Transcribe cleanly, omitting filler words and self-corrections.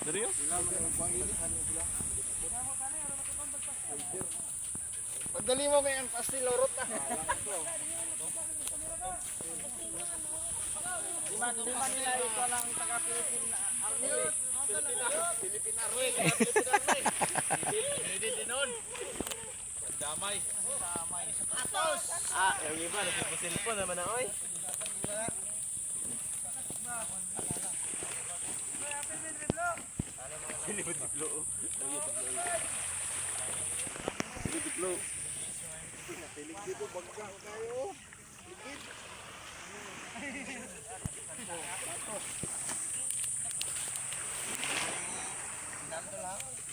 Dari yun? Pagdali mo kayang pastil lorot na. Di man nila ito lang taga-Philippine Army. Philippine Army. Hindi din nun. Damay. Atos! Yung iba, nagsipasilpon naman na, oy. Libid-liblo. Libid-liblo. Pilig dito, bagka kayo. Ligid. Atos. Nando lang.